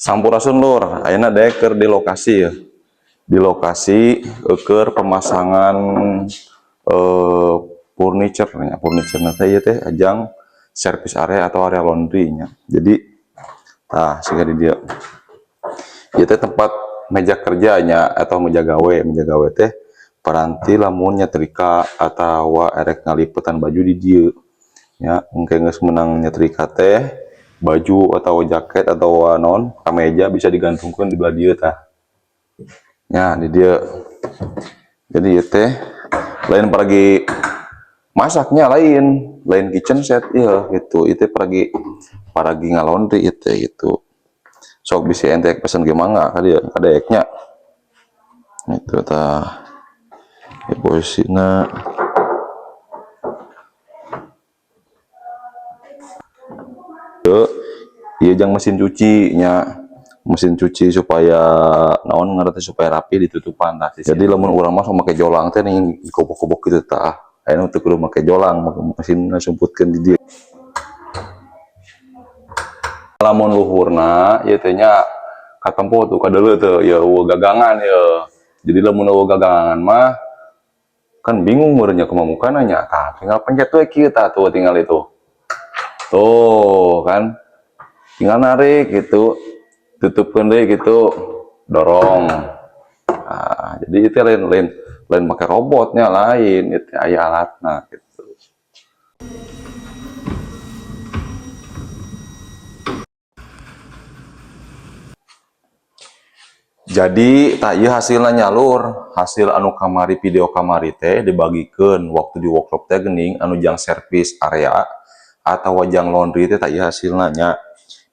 Sampurasun lur, ayeuna dek keur di lokasi ya. Di lokasi keur pemasangan eh furniture nya. Furniture teh ieu teh ajang service area atau area laundry nya. Jadi tah siga di dieu. Ieu teh tempat meja kerjanya atau meja gawe teh paranti lamun nyetrika atau erek ngaliputan baju di dieu. Ya, mungkin geus menang nyetrika teh baju atau jaket atau non kameja bisa digantungkan di belah dieu tah. Ya, di dia. Jadi ieu teh lain pergi masaknya lain kitchen set ya gitu. Itu paragi ngalondri itu gitu. Sok bisa ente pesen ge mangga ka dieu kadeknya. Itu tah. Ya posisinya iya jang mesin cuci nya, mesin cuci supaya naon ngarti supaya rapi ditutupan tah. Jadi lamun urang mah make jolang teh ning dikobok-kobok kitu tah. Ayeuna teu kudu make jolang, mesin sumputkeun di dieu. Lamun luhurna ieu teh nya katempo tuh kadeuleu teu ya gagangan ya. Jadi lamun gagangan mah kan bingung meureunnya kumaha mukana nya. Tah tinggal pencet we kieu tah tuh tinggal itu. Tuh kan tinggal narik gitu, tutupkan deh gitu, dorong. Nah, jadi itu lain pakai robotnya lain, itu aya alatna gitu. Jadi tak iya hasilnya nyalur, hasil anu kamari video kamari teh dibagikan waktu di workshop teh gening anu jang service area atau wajang laundry teh tak iya hasilnya nya.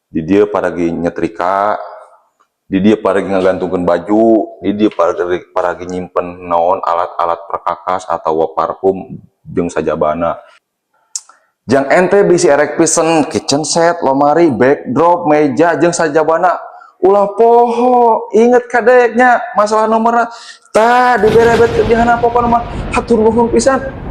Di dia paragi nyetrika, di dia paragi ngagantungkan baju, di dia paragi nyimpen naon alat-alat perkakas atau parfum jeung sajabana. Jang ente bisi erek pisen kitchen set, lemari, backdrop, meja jeung sajabana. Ulah poho, inget kadeknya masalah nomorna. Tah dibere-bere di handap pokona mah hatur nuhun pisan.